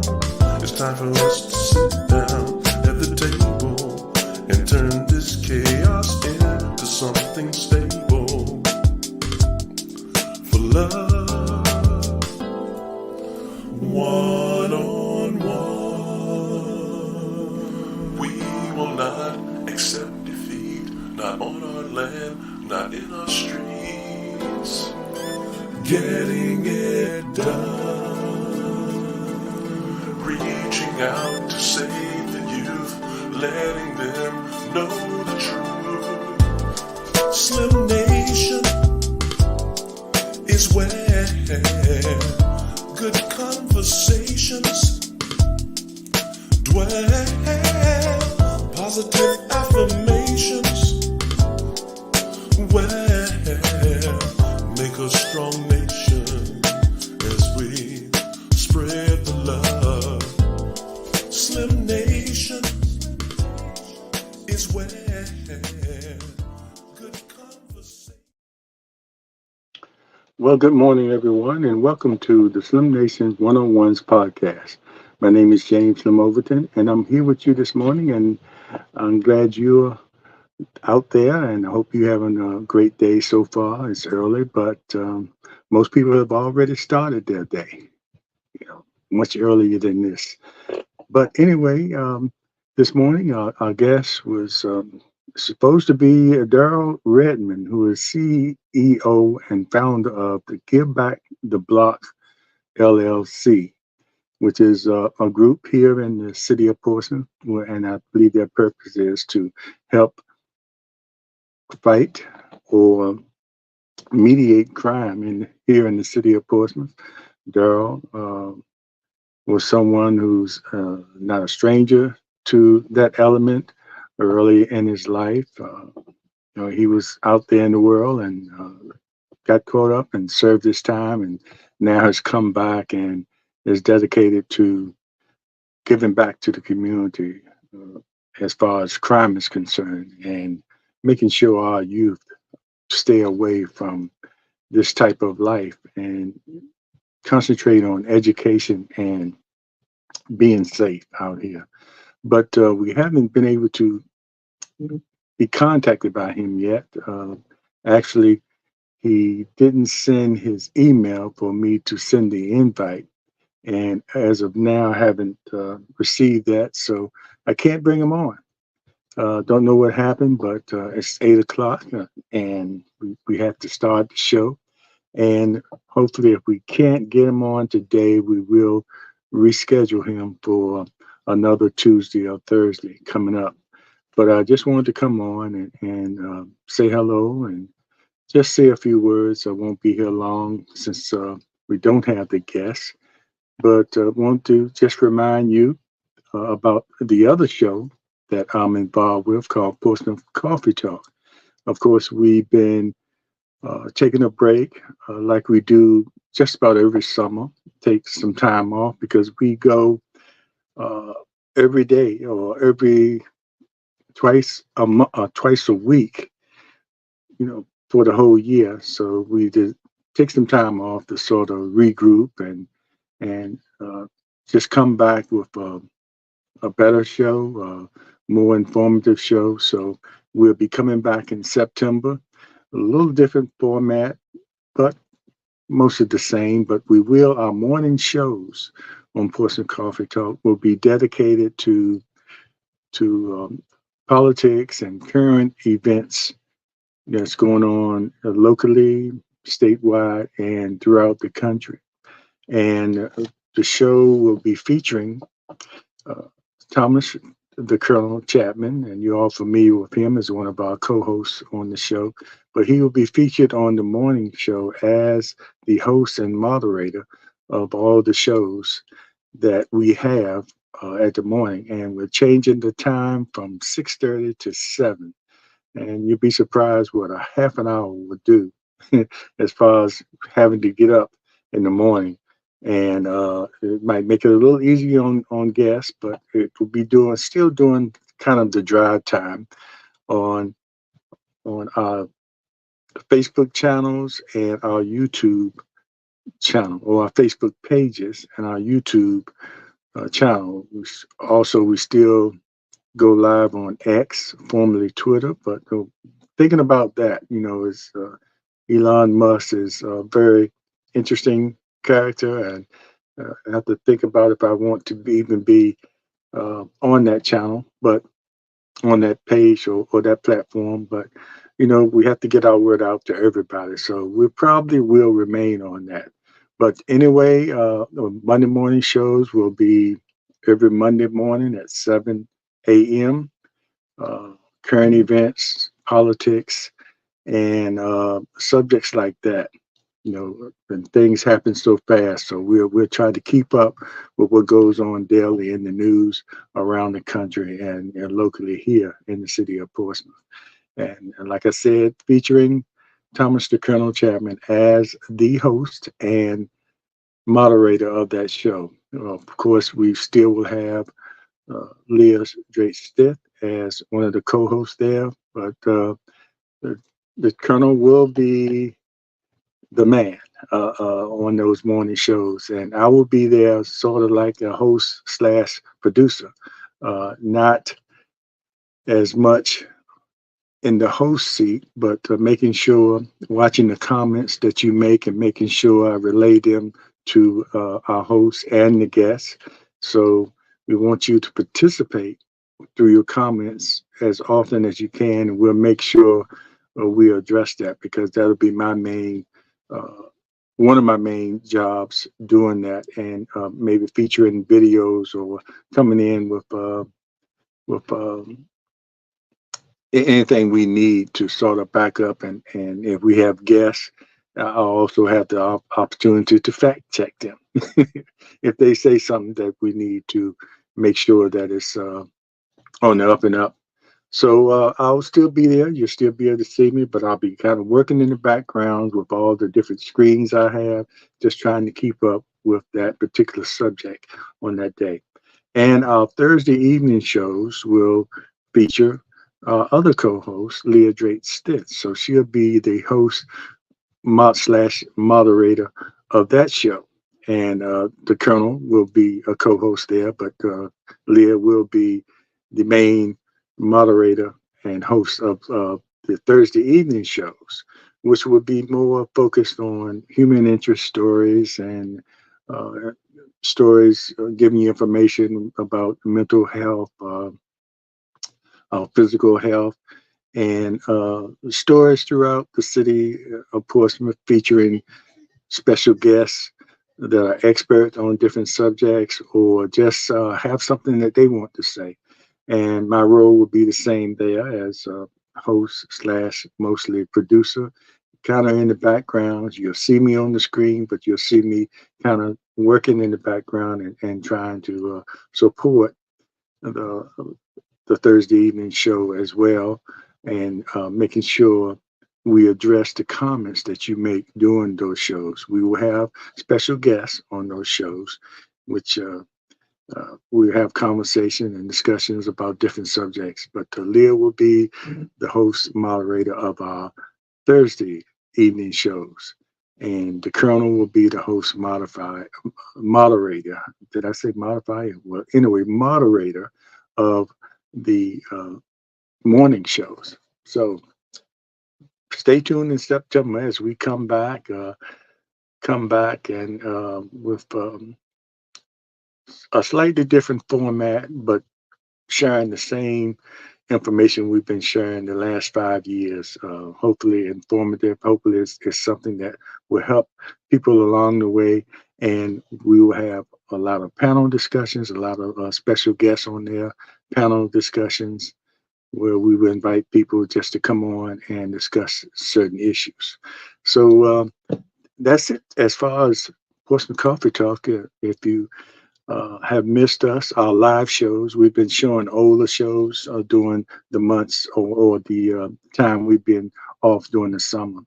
It's time for us to sit down at the table and turn this chaos into something stable. For love, one on one. We will not accept defeat, not on our land, not in our streets. Getting it done, reaching out to save the youth, letting them know the truth. Slim Nation is where good conversations dwell, positive affirmations well, make a strong nation as we spread the love. Slim Nation is where good conversation. Well, good morning, everyone, and welcome to the Slim Nation's One-on-Ones podcast. My name is James Slim Overton, and I'm here with you this morning, and I'm glad you're out there, and I hope you're having a great day so far. It's early, but most people have already started their day, much earlier than this. But anyway, this morning our guest was supposed to be Darrel Redmond, who is CEO and founder of the Give Back the Block LLC, which is a group here in the city of Portsmouth, and I believe their purpose is to help fight or mediate crime here in the city of Portsmouth. Darrel was someone who's not a stranger to that element early in his life. He was out there in the world and got caught up and served his time, and now has come back and is dedicated to giving back to the community as far as crime is concerned, and making sure our youth stay away from this type of life and concentrate on education and being safe out here. But we haven't been able to be contacted by him yet. Actually, he didn't send his email for me to send the invite. And as of now, I haven't received that, so I can't bring him on. Don't know what happened, but it's 8 o'clock and we have to start the show. And hopefully, if we can't get him on today, we will reschedule him for another Tuesday or Thursday coming up. But I just wanted to come on and say hello and just say a few words. I won't be here long since we don't have the guests, but I want to just remind you about the other show that I'm involved with called Portsmouth Coffee Talk. Of course, we've been taking a break like we do just about every summer, take some time off because we go every day or twice a week, for the whole year. So we did take some time off to sort of regroup and just come back with a better show, more informative show. So we'll be coming back in September, a little different format, but mostly the same. But our morning shows on Portsmouth Coffee Talk will be dedicated to politics and current events that's going on locally, statewide, and throughout the country. And the show will be featuring Thomas the Colonel Chapman, and you're all familiar with him as one of our co-hosts on the show, but he will be featured on the morning show as the host and moderator of all the shows that we have at the morning, and we're changing the time from 6:30 to 7, and you'll be surprised what a half an hour would do as far as having to get up in the morning. And it might make it a little easier on guests, but it will be still doing kind of the drive time on our Facebook channels and our YouTube channel, or our Facebook pages and our YouTube channel. We still go live on X, formerly Twitter, but thinking about that, is Elon Musk is a very interesting character, and I have to think about if I want to even be on that channel, but on that page or that platform. But we have to get our word out to everybody, so we probably will remain on that. But anyway, Monday morning shows will be every Monday morning at 7 a.m. Current events, politics, and subjects like that. And things happen so fast, so we'll try to keep up with what goes on daily in the news around the country and locally here in the city of Portsmouth. And like I said, featuring Thomas the Colonel Chapman as the host and moderator of that show. Of course, we still will have Leah Drake Stith as one of the co-hosts there, but the, the Colonel will be the man on those morning shows, and I will be there sort of like a host slash producer, not as much in the host seat, but making sure, watching the comments that you make and making sure I relay them to our hosts and the guests. So we want you to participate through your comments as often as you can, and we'll make sure we address that, because that'll be my main, one of my main jobs doing that, and maybe featuring videos or coming in with anything we need to sort of back up, and if we have guests, I also have the opportunity to fact check them if they say something that we need to make sure that it's on the up and up. So I'll still be there. You'll still be able to see me, but I'll be kind of working in the background with all the different screens I have, just trying to keep up with that particular subject on that day. And our Thursday evening shows will feature other co-host, Leah Drake Stitz. So she'll be the host slash moderator of that show. And the Colonel will be a co-host there, but Leah will be the main moderator and host of the Thursday evening shows, which will be more focused on human interest stories and uh, stories giving you information about mental health, physical health, and stories throughout the city of Portsmouth featuring special guests that are experts on different subjects, or just have something that they want to say. And my role will be the same there as host slash mostly producer, kind of in the background. You'll see me on the screen, but you'll see me kind of working in the background and trying to support the, the Thursday evening show as well, and making sure we address the comments that you make during those shows. We will have special guests on those shows, which we have conversation and discussions about different subjects. But Leah will be the host moderator of our Thursday evening shows, and the Colonel will be the host moderator. Did I say modify? Well, anyway, moderator of the morning shows. So stay tuned in September as we come back and with a slightly different format, but sharing the same information we've been sharing the last 5 years. Hopefully informative. Hopefully it's something that will help people along the way. And we will have a lot of panel discussions, a lot of special guests on there, panel discussions, where we will invite people just to come on and discuss certain issues. So that's it as far as Portsmouth Coffee Talk. If you have missed us, our live shows, we've been showing older shows during the months or the time we've been off during the summer.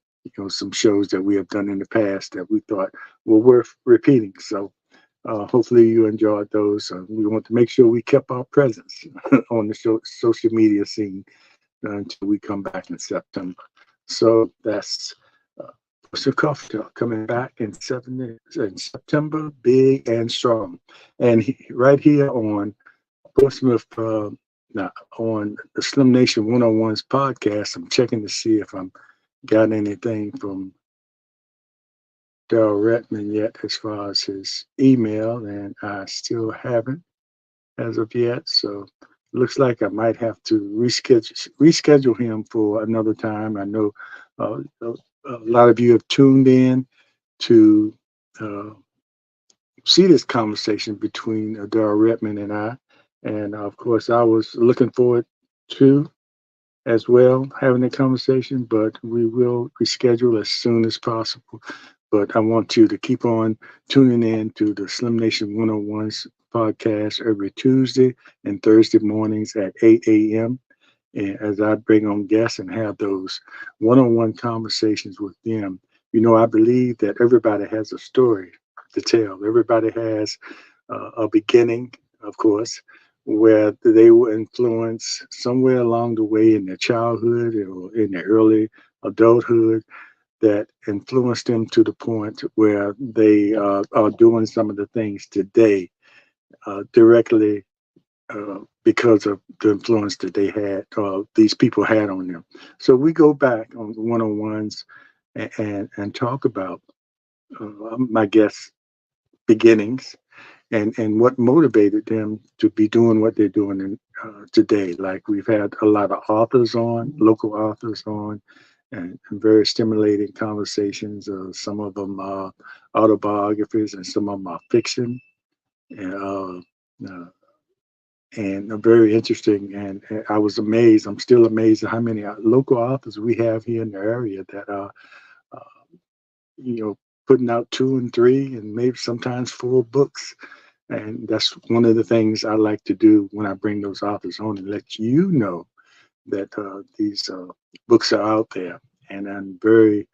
Some shows that we have done in the past that we thought were worth repeating. So hopefully you enjoyed those. We want to make sure we kept our presence on the social media scene until we come back in September. So that's Portsmouth Coffee Talk coming back in September, big and strong. And right here on Portsmouth, now on the Slim Nation 101's podcast, I'm checking to see if I'm got anything from Darrel Redmond yet as far as his email, and I still haven't as of yet. So it looks like I might have to reschedule him for another time. I know a lot of you have tuned in to uh, see this conversation between Darrel Redmond and I. And of course, I was looking forward to as well having a conversation, but we will reschedule as soon as possible. But I want you to keep on tuning in to the Slim Nation 101's podcast every Tuesday and Thursday mornings at 8 a.m. And as I bring on guests and have those one-on-one conversations with them, I believe that everybody has a story to tell. Everybody has a beginning, of course, where they were influenced somewhere along the way in their childhood or in their early adulthood that influenced them to the point where they are doing some of the things today directly because of the influence that they had, these people had on them. So we go back on the one-on-ones and talk about my guests' beginnings and what motivated them to be doing what they're doing today. Like we've had a lot of authors on, local authors on, and very stimulating conversations. Some of them are autobiographies and some of them are fiction. Uh, and very interesting. And I was amazed. I'm still amazed at how many local authors we have here in the area that are, uh, you know, putting out 2 and 3 and maybe sometimes 4 books. And that's one of the things I like to do when I bring those authors on and let you know that these books are out there. And I'm very,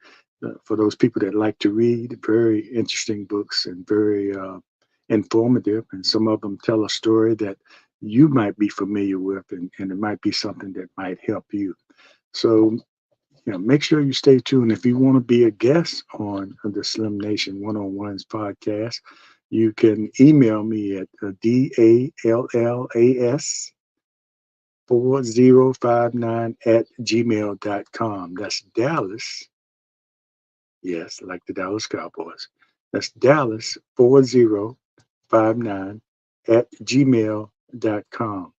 for those people that like to read, very interesting books and very informative. And some of them tell a story that you might be familiar with, and it might be something that might help you. So, make sure you stay tuned. If you want to be a guest on the Slim Nation 101's podcast, you can email me at DALLAS 4059 at gmail.com. That's Dallas. Yes, like the Dallas Cowboys. That's Dallas 4059 at gmail.com.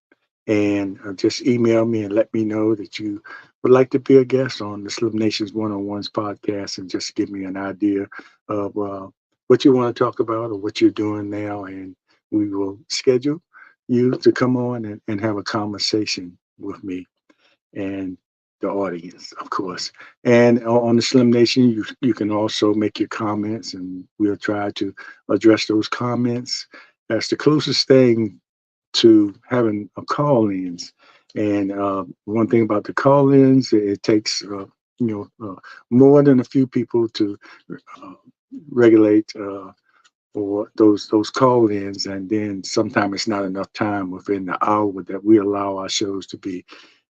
And just email me and let me know that you would like to be a guest on the Slim Nations 101's podcast and just give me an idea of what you want to talk about or what you're doing now. And we will schedule you to come on and have a conversation with me and the audience, of course. And on the Slim Nation, you can also make your comments, and we'll try to address those comments. That's the closest thing to having a call-ins. And one thing about the call-ins, it takes more than a few people to uh, regulate or those call-ins, and then sometimes it's not enough time within the hour that we allow our shows to be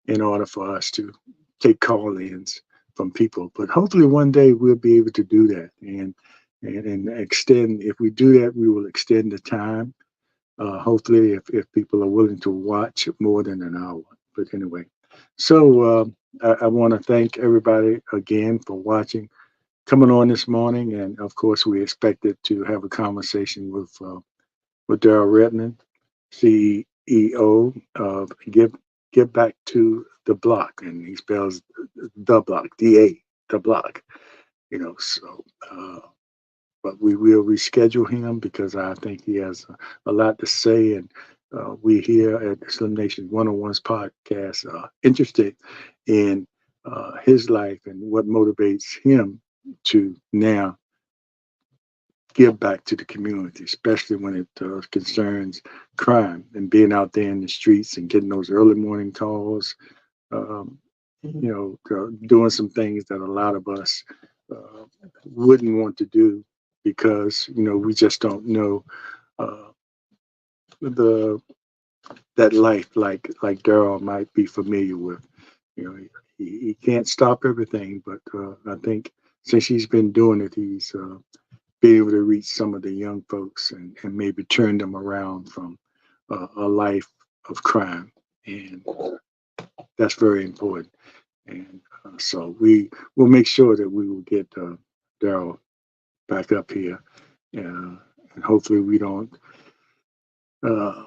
in order for us to take call-ins from people. But hopefully one day we'll be able to do that and extend. If we do that, we will extend the time. Hopefully, if people are willing to watch more than an hour. But anyway, so I want to thank everybody again for watching, coming on this morning, and of course, we expected to have a conversation with Darrel Redmond, CEO of Give Back to the Block, and he spells the block, DA, the block. So. But we will reschedule him because I think he has a lot to say. And we here at the Slim Nation 101's podcast are interested in his life and what motivates him to now give back to the community, especially when it concerns crime and being out there in the streets and getting those early morning calls, um, doing some things that a lot of us uh, wouldn't want to do because we just don't know uh, the that life like Darrel might be familiar with. He can't stop everything, but I think since he's been doing it, he's been able to reach some of the young folks and maybe turn them around from a life of crime. And that's very important. And so we will make sure that we will get Darrel back up here. And hopefully uh,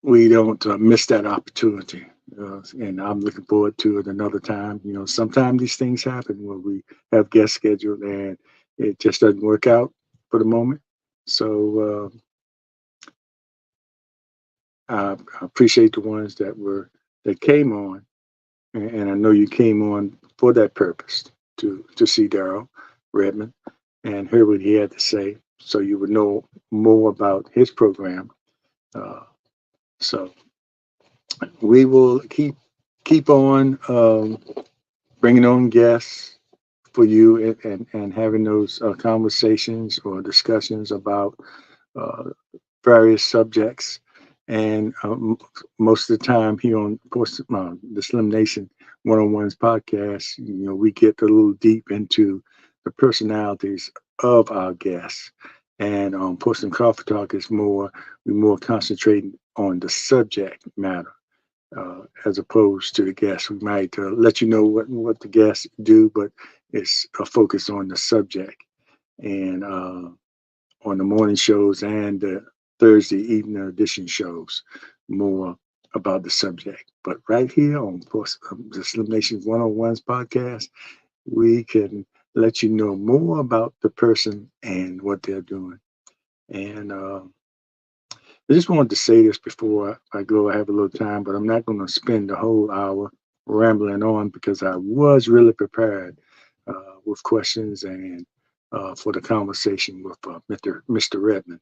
we don't miss that opportunity. And I'm looking forward to it another time. Sometimes these things happen where we have guests scheduled and it just doesn't work out for the moment. So I appreciate the ones that came on, and I know you came on for that purpose to see Darrel Redmond and hear what he had to say, so you would know more about his program. Uh, so we will keep on bringing on guests for you and having those conversations or discussions about uh, various subjects. And most of the time here on, of course, the Slim Nation One-on-Ones podcast, we get a little deep into the personalities of our guests. And on Portsmouth Coffee Talk is we're more concentrating on the subject matter as opposed to the guests. We might let you know what the guests do, but it's a focus on the subject. And on the morning shows and the Thursday evening edition shows, more about the subject. But right here on the Slim Nation One-on-Ones podcast, we can let you know more about the person and what they're doing. And I just wanted to say this before I go. I have a little time, but I'm not going to spend the whole hour rambling on because I was really prepared with questions and for the conversation with Mr. Redmond.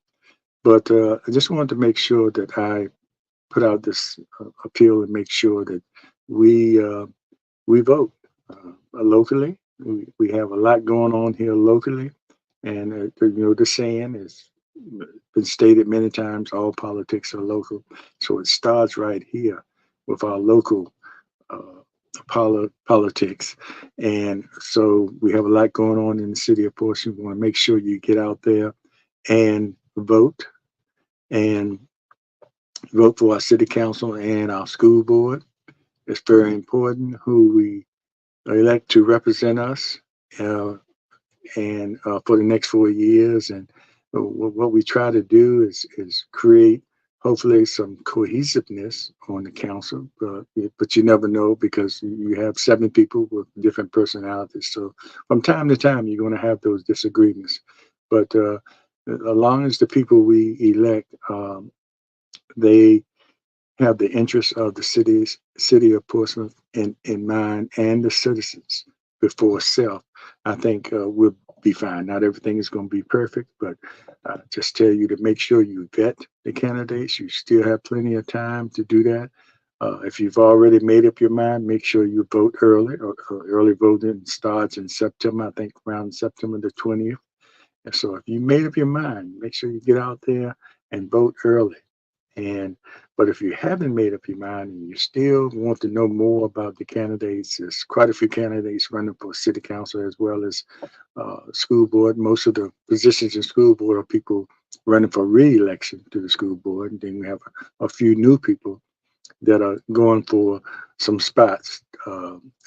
But I just wanted to make sure that I put out this appeal and make sure that we vote locally. We have a lot going on here locally, and the saying is been stated many times: all politics are local. So it starts right here with our local uh, politics, and so we have a lot going on in the city of Portsmouth. We want to make sure you get out there and and vote for our city council and our school board. It's very important who we elect to represent us uh, and for the next 4 years. And what we try to do is create hopefully some cohesiveness on the council. But you never know because you have 7 people with different personalities. So from time to time, you're going to have those disagreements. But as long as the people we elect, they have the interests of the city of Portsmouth in mind and the citizens before self, I think we'll be fine. Not everything is going to be perfect, but just tell you to make sure you vet the candidates. You still have plenty of time to do that. If you've already made up your mind, make sure you vote early. Early voting starts in September, I think around September the 20th. And so if you made up your mind, make sure you get out there and vote early. And but if you haven't made up your mind and you still want to know more about the candidates, there's quite a few candidates running for city council as well as school board. Most of the positions in school board are people running for re-election to the school board. And then we have a few new people that are going for some spots.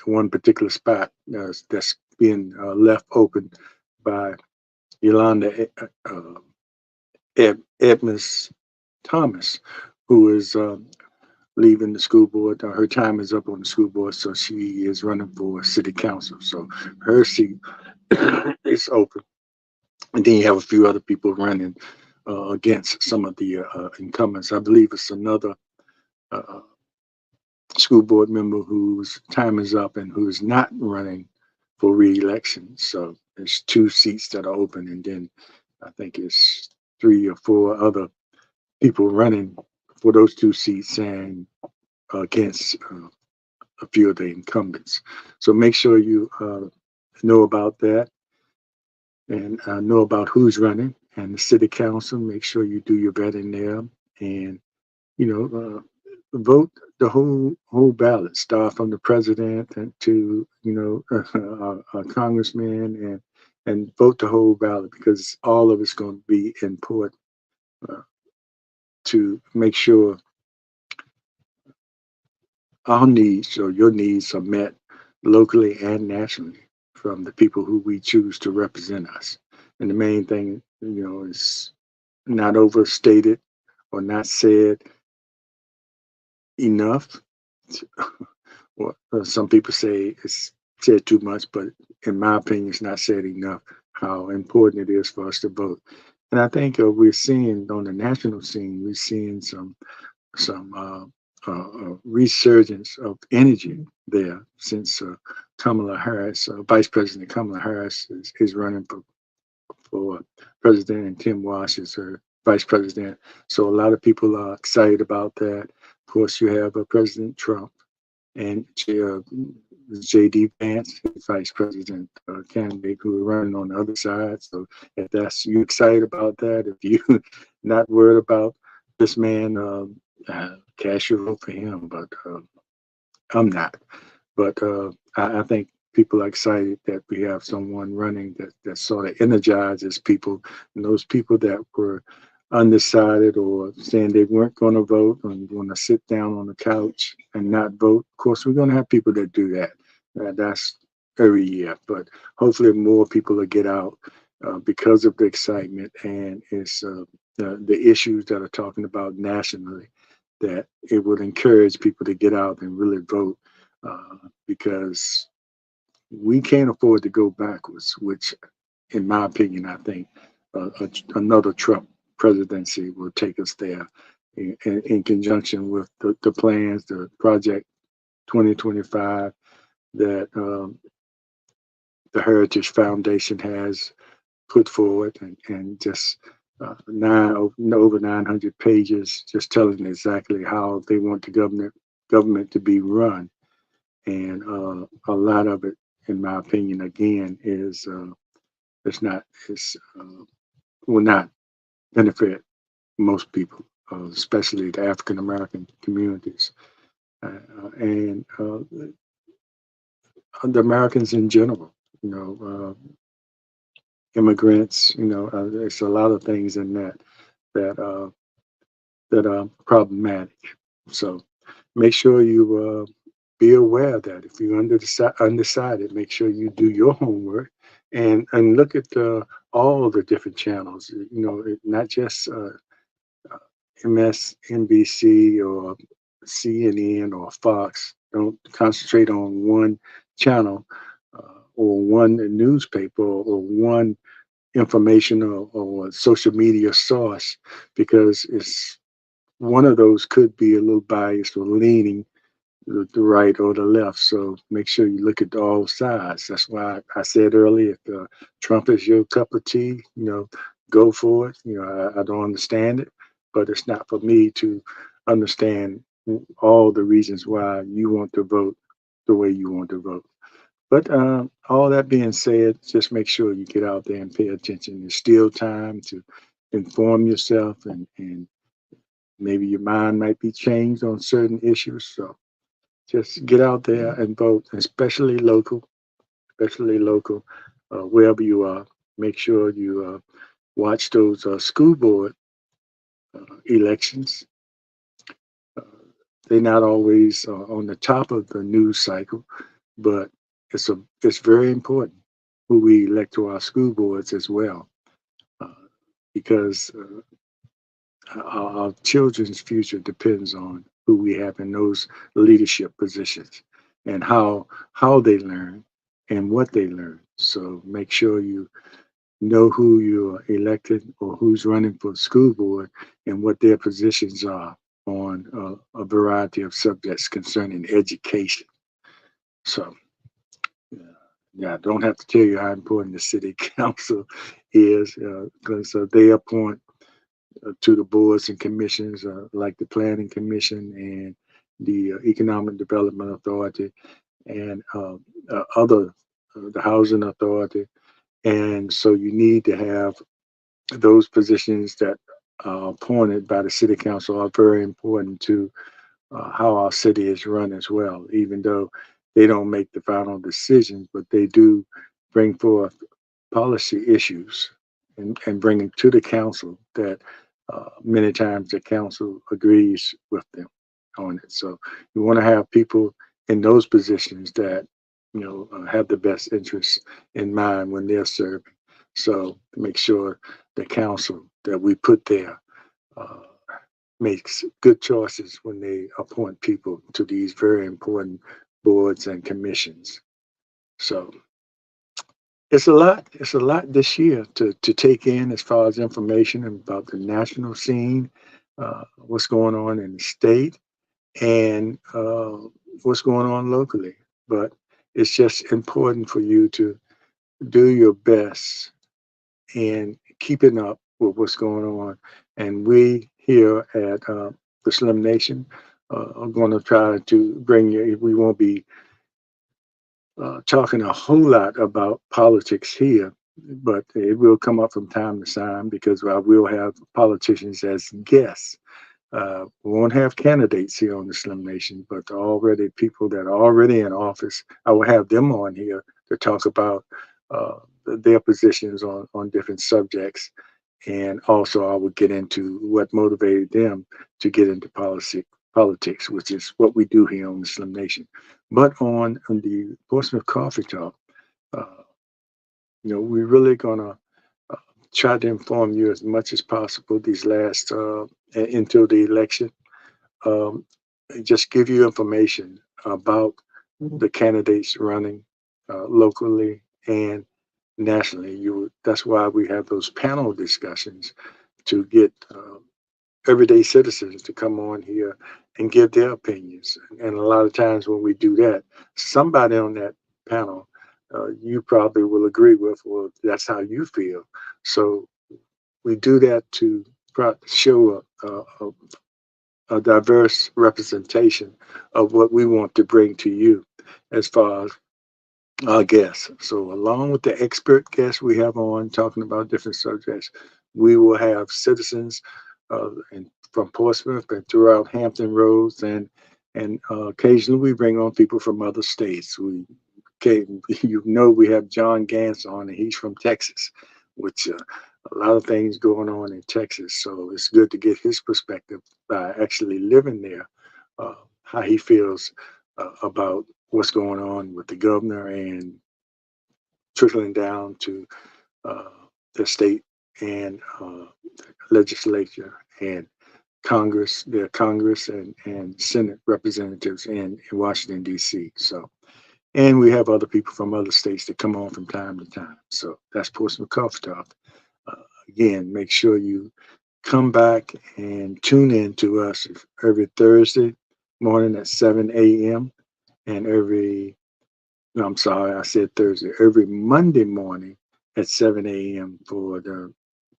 One particular spot that's being left open by Yolanda Edmonds Thomas, who is leaving the school board. Her time is up on the school board, so she is running for city council. So her seat is open. And then you have a few other people running against some of the incumbents. I believe it's another uh, school board member whose time is up and who's not running for re-election. So there's 2 seats that are open, and then I think it's 3 or 4 other people running for those 2 seats and against a few of the incumbents. So make sure you know about that and know about who's running and the city council. Make sure you do your vetting there and, vote the whole ballot, start from the president and to a congressman, and vote the whole ballot, because all of it's going to be important uh, to make sure our needs or your needs are met locally and nationally from the people who we choose to represent us. And the main thing, is not overstated or not said enough. Well, some people say it's said too much, but in my opinion, it's not said enough how important it is for us to vote. And I think we're seeing on the national scene, we're seeing some resurgence of energy there since Kamala Harris, Vice President Kamala Harris, is running for president, and Tim Walsh is her vice president. So a lot of people are excited about that. Of course, you have President Trump and J.D. Vance, his vice president candidate, who are running on the other side. So if that's you excited about that, if you not worried about this man, cast your vote for him. But I'm not. But I think people are excited that we have someone running that sort of energizes people, and those people that were undecided or saying they weren't going to vote and want to sit down on the couch and not vote. Of course, we're going to have people that do that. That's every year, but hopefully more people will get out because of the excitement, and it's the issues that are talking about nationally, that it would encourage people to get out and really vote, because we can't afford to go backwards, which, in my opinion, I think another Trump presidency will take us there in conjunction with the plans, the Project 2025 that the Heritage Foundation has put forward, and just over 900 pages, just telling exactly how they want the government to be run. And a lot of it, in my opinion, again, it's not it's will not benefit most people, especially the African American communities, and the Americans in general. Immigrants. There's a lot of things in that uh, that are problematic. So make sure you be aware that if you're undecided, make sure you do your homework and look at all the different channels. Not just MSNBC or CNN or Fox. Don't concentrate on one channel or one newspaper or one information or social media source, because it's one of those could be a little biased or leaning the right or the left. So make sure you look at all sides. That's why I said earlier, if Trump is your cup of tea, go for it. I don't understand it, but it's not for me to understand all the reasons why you want to vote the way you want to vote. But all that being said, just make sure you get out there and pay attention. There's still time to inform yourself, and maybe your mind might be changed on certain issues. So just get out there and vote, especially local, wherever you are. Make sure you watch those school board elections. Uh, they're not always on the top of the news cycle, but it's very important who we elect to our school boards as well, uh, because our children's future depends on who we have in those leadership positions, and how they learn and what they learn. So make sure you know who you're elected or who's running for school board and what their positions are on a variety of subjects concerning education. So yeah, I don't have to tell you how important the city council is, because they appoint to the boards and commissions, like the Planning Commission and the Economic Development Authority, and the Housing Authority. And so you need to have those positions that are appointed by the city council are very important to how our city is run as well, even though they don't make the final decisions, but they do bring forth policy issues and bring them to the council that many times the council agrees with them on it. So we want to have people in those positions that have the best interests in mind when they're serving. So make sure the council that we put there uh, makes good choices when they appoint people to these very important boards and commissions. So it's a lot. It's a lot this year to take in as far as information about the national scene, what's going on in the state, and what's going on locally. But it's just important for you to do your best in keeping up with what's going on. And we here at the Slim Nation are going to try to bring you. We won't be talking a whole lot about politics here, but it will come up from time to time because I will have politicians as guests. We won't have candidates here on the Slim Nation, but already people that are already in office, I will have them on here to talk about their positions on different subjects. And also, I would get into what motivated them to get into politics, which is what we do here on the Slim Nation. But on the Portsmouth Coffee Talk, uh, we're really gonna uh, try to inform you as much as possible these last until the election. Um, just give you information about the candidates running locally and nationally. That's why we have those panel discussions to get everyday citizens to come on here and give their opinions. And a lot of times when we do that, somebody on that panel you probably will agree with, well, that's how you feel. So we do that to show a diverse representation of what we want to bring to you as far as our guests. So, along with the expert guests we have on talking about different subjects, we will have citizens from Portsmouth and throughout Hampton Roads, and occasionally we bring on people from other states. We have John Gantz on, and he's from Texas, which a lot of things going on in Texas. So it's good to get his perspective by actually living there, how he feels about what's going on with the governor and trickling down to uh, the state and legislature and Congress, their Congress and Senate representatives in Washington, D.C. So, and we have other people from other states that come on from time to time. So that's Portsmouth Coffee Talk. Uh, Again, make sure you come back and tune in to us every Thursday morning at 7 a.m. and no, I'm sorry, I said Thursday, every Monday morning at 7 a.m. for the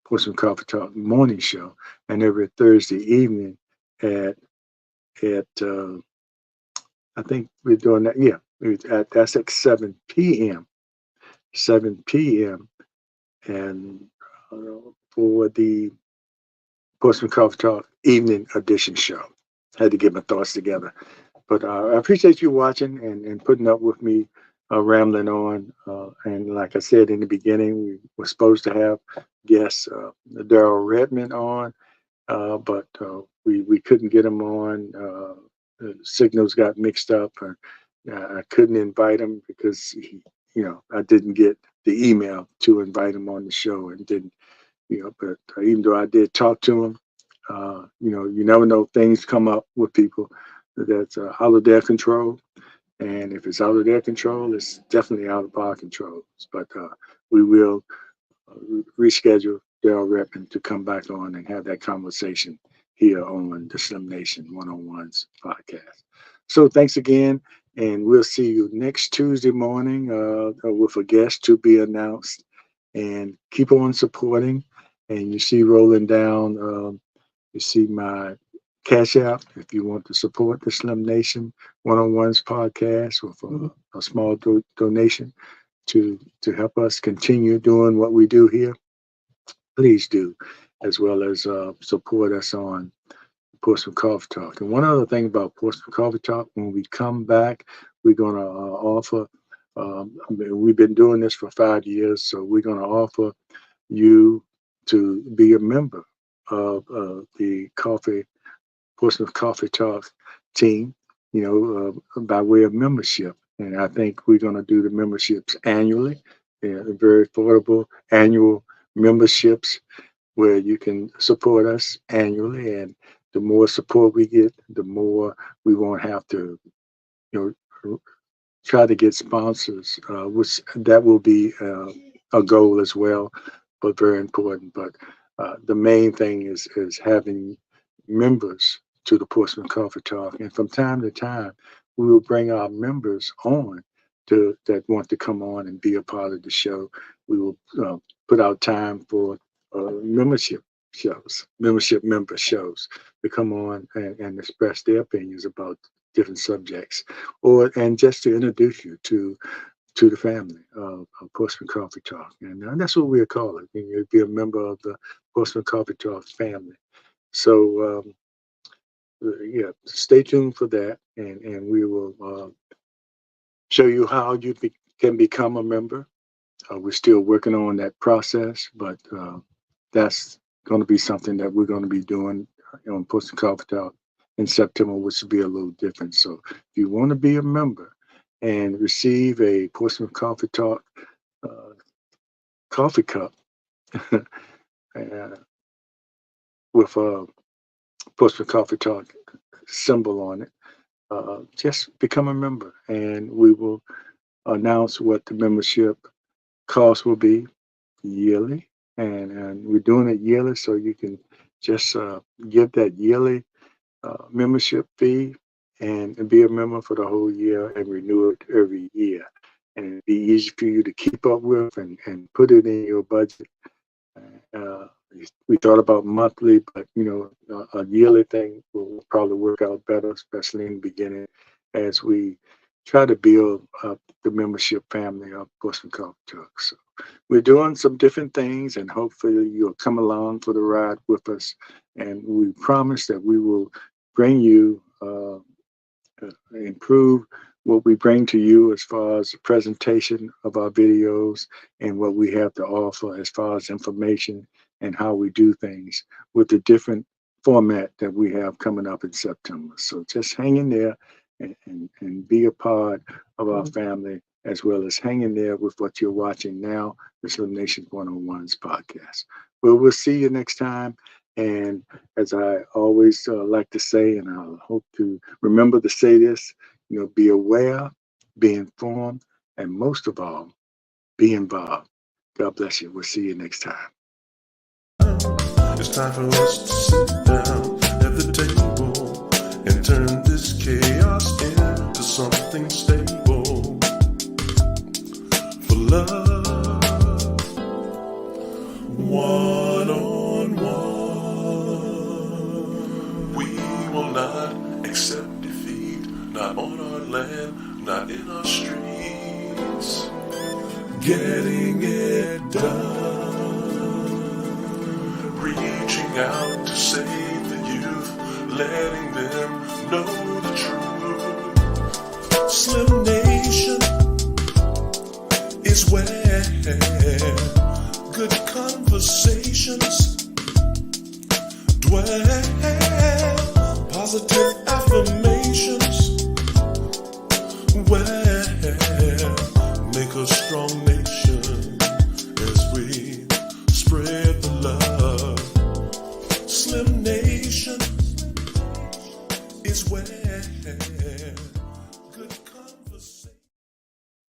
Portsmouth Coffee Talk morning show, and every Thursday evening at I think we're doing that. Yeah, that's at 7 p.m. 7 p.m. and for the Portsmouth Coffee Talk evening edition show. Had to get my thoughts together. But I appreciate you watching and putting up with me rambling on. And like I said in the beginning, we were supposed to have guests, Darrel Redmond on, but we couldn't get him on. The signals got mixed up, and I couldn't invite him because I didn't get the email to invite him on the show, and didn't But even though I did talk to him, you never know, things come up with people that's out of their control. And if it's out of their control, it's definitely out of our control. But we will reschedule Darrell Redmond to come back on and have that conversation here on the Slim Nation 101's podcast. So thanks again, and we'll see you next Tuesday morning with a guest to be announced. And keep on supporting. And you see rolling down, you see my Cash App if you want to support the Slim Nation 101's podcast with a small donation to help us continue doing what we do here. Please do, as well as support us on Portsmouth Coffee Talk. And one other thing about Portsmouth Coffee Talk, when we come back, we're going to offer, we've been doing this for 5 years, so we're going to offer you to be a member of the Portsmouth Coffee Talk team, by way of membership. And I think we're going to do the memberships annually, very affordable annual memberships where you can support us annually. And the more support we get, the more we won't have to, try to get sponsors, which that will be a goal as well, but very important. But the main thing is having members to the Portsmouth Coffee Talk, and from time to time, we will bring our members on that want to come on and be a part of the show. We will put out time for membership member shows to come on and express their opinions about different subjects, and just to introduce you to the family of Portsmouth Coffee Talk. And that's what we'll call it. You'll be a member of the Portsmouth Coffee Talk family. So, stay tuned for that, and we will show you how you can become a member. We're still working on that process, but that's going to be something that we're going to be doing on Portsmouth Coffee Talk in September, which will be a little different. So if you want to be a member and receive a Portsmouth Coffee Talk coffee cup with a Portsmouth Coffee Talk symbol on it, just become a member, and we will announce what the membership cost will be yearly. And we're doing it yearly, so you can just give that yearly membership fee and be a member for the whole year and renew it every year. And it'd be easy for you to keep up with and put it in your budget. We thought about monthly, but a yearly thing will probably work out better, especially in the beginning, as we try to build up the membership family of Portsmouth Coffee Talk. So we're doing some different things, and hopefully you'll come along for the ride with us. And we promise that we will bring you, improve what we bring to you as far as the presentation of our videos and what we have to offer as far as information and how we do things with the different format that we have coming up in September. So just hang in there and be a part of our family, as well as hang in there with what you're watching now, the Slim Nation 101's podcast. Well, we'll see you next time. And as I always like to say, and I hope to remember to say this, be aware, be informed, and most of all, be involved. God bless you. We'll see you next time. It's time for us to sit down at the table and turn this chaos into something stable. For love, one-on-one. We will not accept defeat, not on our land, not in our streets. Getting it done. Reaching out to save the youth, letting them know the truth. Slim Nation is where good conversations dwell. Positive affirmations where make a strong nation as we spread the love. Slim Nation is where